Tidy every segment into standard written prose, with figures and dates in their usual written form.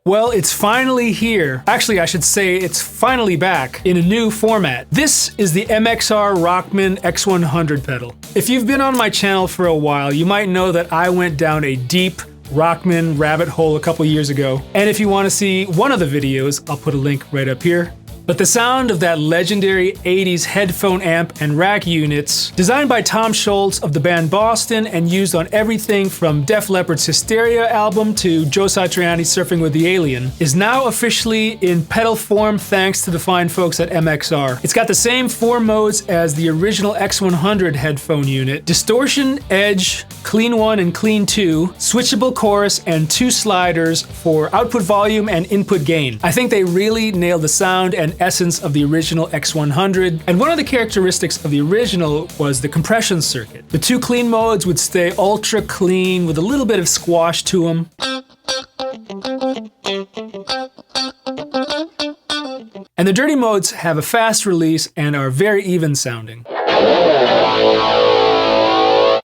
Well, it's finally here. Actually, I should say it's finally back in a new format. This is the MXR Rockman X100 pedal. If you've been on my channel for a while, you might know that I went down a deep Rockman rabbit hole a couple years ago. And if you want to see one of the videos, I'll put a link right up here. But the sound of that legendary 80s headphone amp and rack units, designed by Tom Scholz of the band Boston and used on everything from Def Leppard's Hysteria album to Joe Satriani's Surfing with the Alien, is now officially in pedal form thanks to the fine folks at MXR. It's got the same 4 modes as the original X100 headphone unit: distortion, edge, clean 1 and clean 2, switchable chorus, and 2 sliders for output volume and input gain. I think they really nailed the sound and essence of the original X100, and one of the characteristics of the original was the compression circuit. The 2 clean modes would stay ultra clean with a little bit of squash to them. And the dirty modes have a fast release and are very even sounding.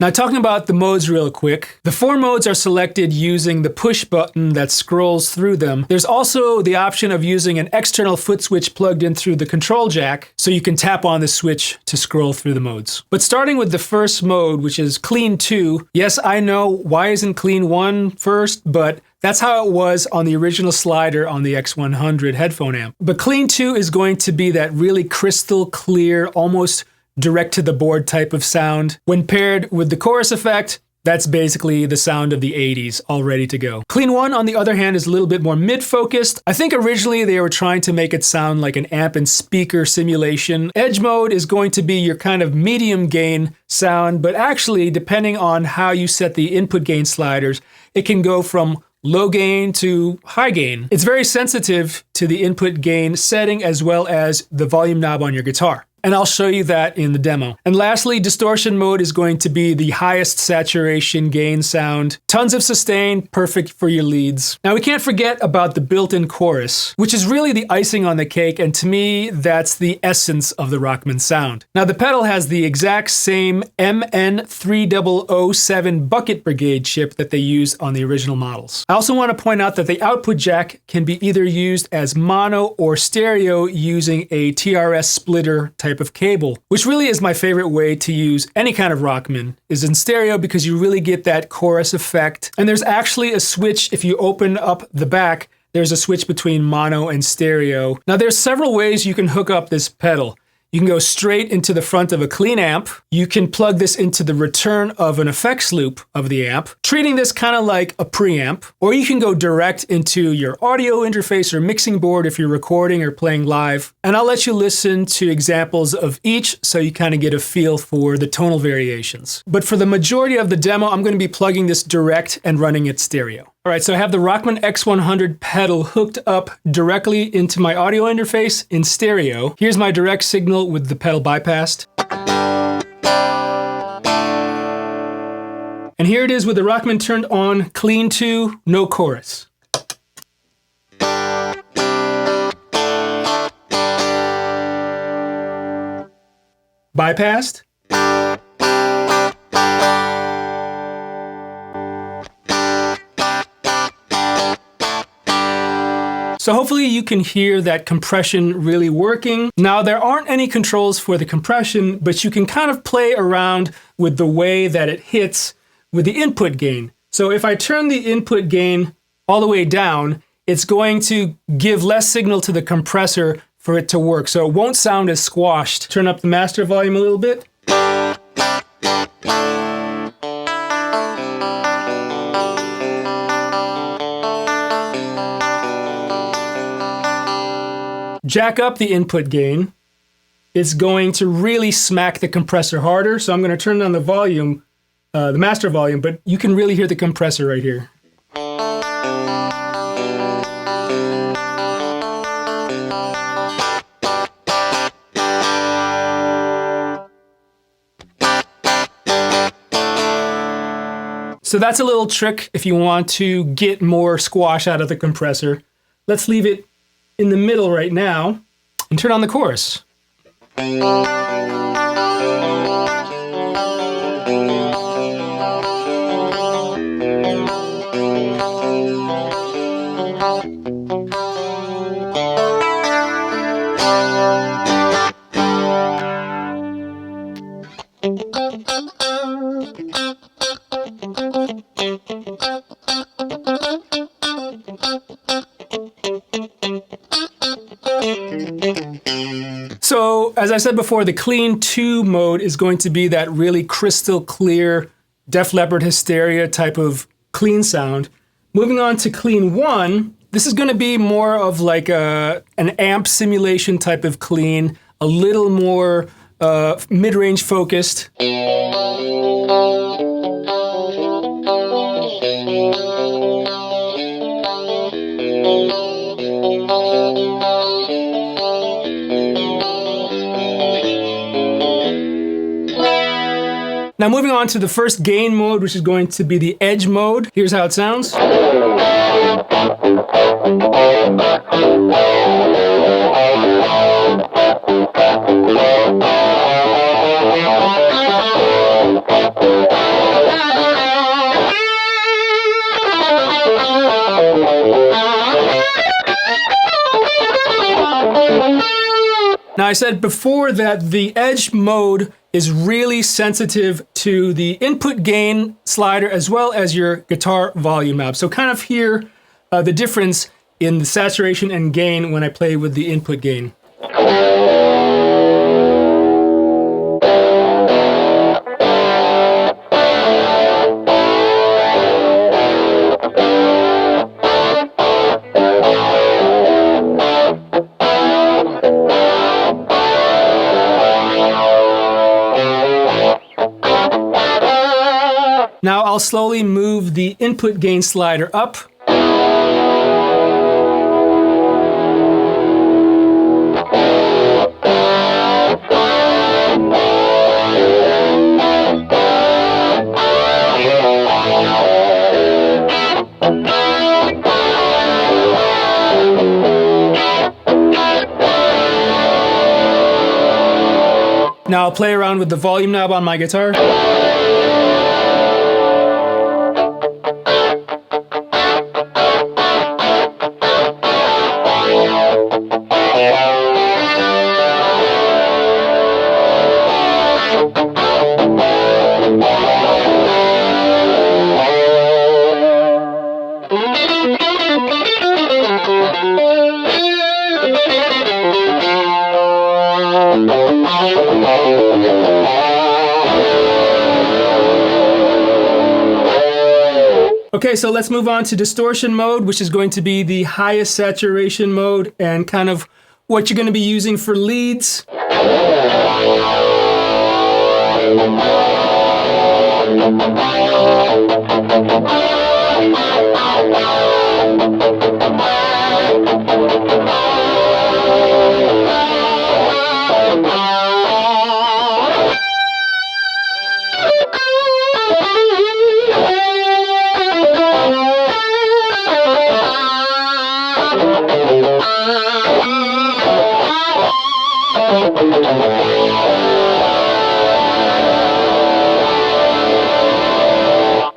Now, talking about the modes real quick, the 4 modes are selected using the push button that scrolls through them. There's also the option of using an external foot switch plugged in through the control jack, so you can tap on the switch to scroll through the modes. But starting with the first mode, which is Clean 2, yes, I know, why isn't Clean 1 first? But that's how it was on the original slider on the X100 headphone amp. But Clean 2 is going to be that really crystal clear, almost direct to the board type of sound. When paired with the chorus effect, that's basically the sound of the 80s, all ready to go. Clean 1, on the other hand, is a little bit more mid-focused. I think originally they were trying to make it sound like an amp and speaker simulation. Edge mode is going to be your kind of medium gain sound, but actually, depending on how you set the input gain sliders, it can go from low gain to high gain. It's very sensitive to the input gain setting as well as the volume knob on your guitar. And I'll show you that in the demo. And lastly, distortion mode is going to be the highest saturation gain sound. Tons of sustain, perfect for your leads. Now, we can't forget about the built-in chorus, which is really the icing on the cake, and to me, that's the essence of the Rockman sound. Now, the pedal has the exact same MN3007 Bucket Brigade chip that they used on the original models. I also want to point out that the output jack can be either used as mono or stereo using a TRS splitter type of cable, which really is my favorite way to use any kind of Rockman, is in stereo because you really get that chorus effect. And there's actually a switch, if you open up the back, there's a switch between mono and stereo. Now, there's several ways you can hook up this pedal. You can go straight into the front of a clean amp. You can plug this into the return of an effects loop of the amp, treating this kind of like a preamp. Or you can go direct into your audio interface or mixing board if you're recording or playing live. And I'll let you listen to examples of each so you kind of get a feel for the tonal variations. But for the majority of the demo, I'm going to be plugging this direct and running it stereo. All right, so I have the Rockman X100 pedal hooked up directly into my audio interface in stereo. Here's my direct signal with the pedal bypassed. And here it is with the Rockman turned on, Clean 2, no chorus. Bypassed. So hopefully you can hear that compression really working. Now, there aren't any controls for the compression, but you can kind of play around with the way that it hits with the input gain. So if I turn the input gain all the way down, it's going to give less signal to the compressor for it to work. So it won't sound as squashed. Turn up the master volume a little bit. Jack up the input gain. It's going to really smack the compressor harder. So I'm going to turn down the volume, the master volume, but you can really hear the compressor right here. So that's a little trick if you want to get more squash out of the compressor. Let's leave it in the middle right now and turn on the chorus. So, as I said before, the Clean 2 mode is going to be that really crystal clear Def Leppard Hysteria type of clean sound. Moving on to Clean 1, this is going to be more of like an amp simulation type of clean, a little more mid-range focused. Now moving on to the first gain mode, which is going to be the edge mode. Here's how it sounds. Now I said before that the edge mode is really sensitive to the input gain slider as well as your guitar volume knob. So kind of hear the difference in the saturation and gain when I play with the input gain. Now I'll slowly move the input gain slider up. Now I'll play around with the volume knob on my guitar. Okay, so let's move on to distortion mode, which is going to be the highest saturation mode and kind of what you're going to be using for leads.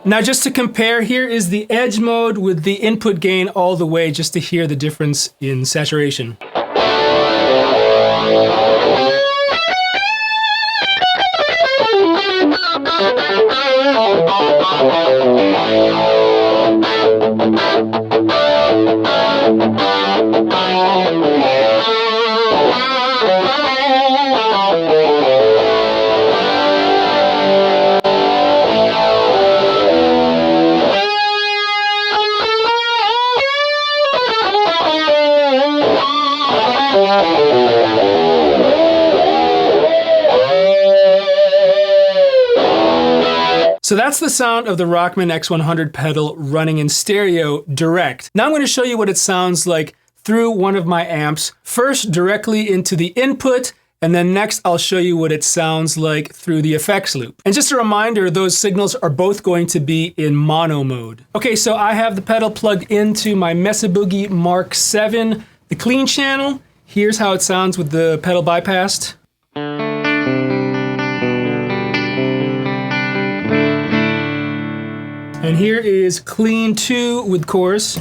Now just to compare, here is the edge mode with the input gain all the way, just to hear the difference in saturation. So that's the sound of the Rockman X100 pedal running in stereo direct. Now I'm going to show you what it sounds like through one of my amps. First directly into the input, and then next I'll show you what it sounds like through the effects loop. And just a reminder, those signals are both going to be in mono mode. Okay, so I have the pedal plugged into my Mesa Boogie Mark 7, the clean channel. Here's how it sounds with the pedal bypassed. And here is Clean 2 with chorus.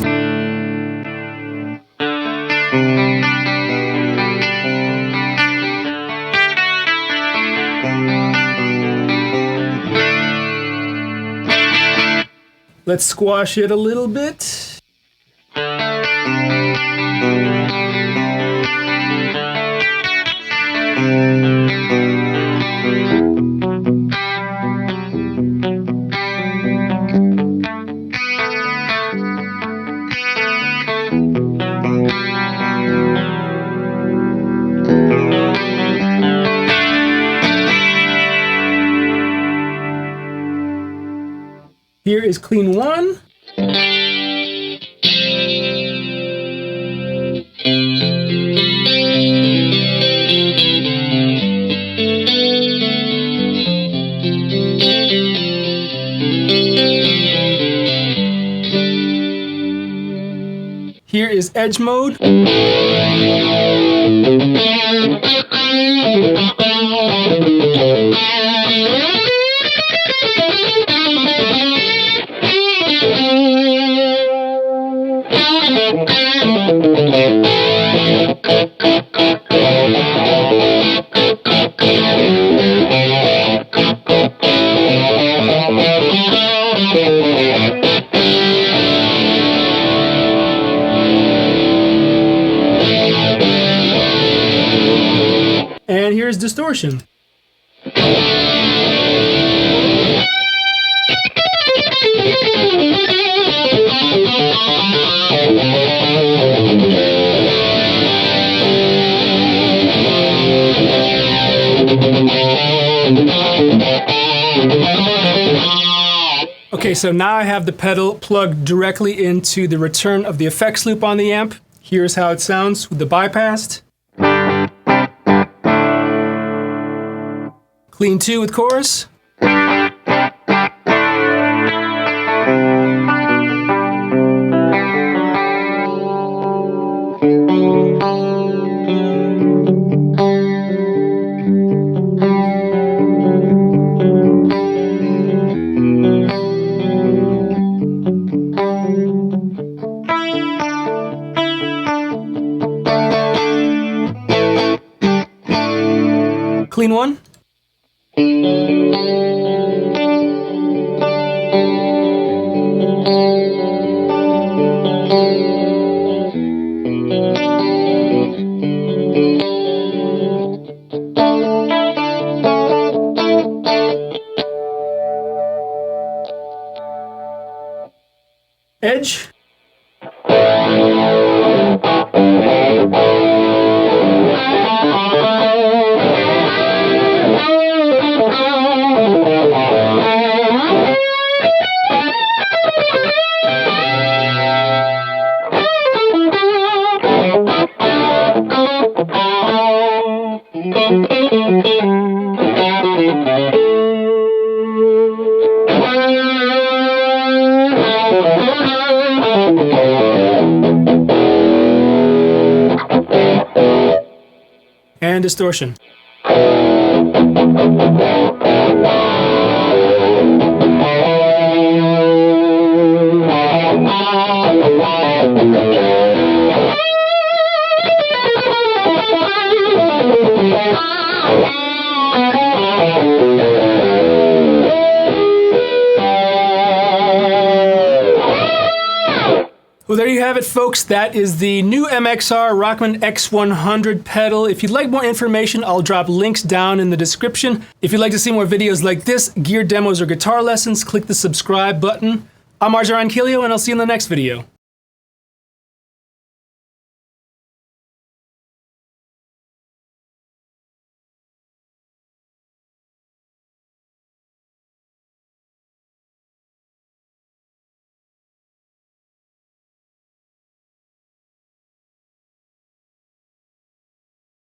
Let's squash it a little bit. Here is clean one. Here is edge mode. And here's distortion. Okay, so now I have the pedal plugged directly into the return of the effects loop on the amp. Here's how it sounds with the bypassed. Clean 2 with chorus. Clean 1. Edge. And distortion. Well, there you have it, folks. That is the new MXR Rockman X100 pedal. If you'd like more information, I'll drop links down in the description. If you'd like to see more videos like this, gear demos or guitar lessons, click the subscribe button. I'm Ronquillo, and I'll see you in the next video.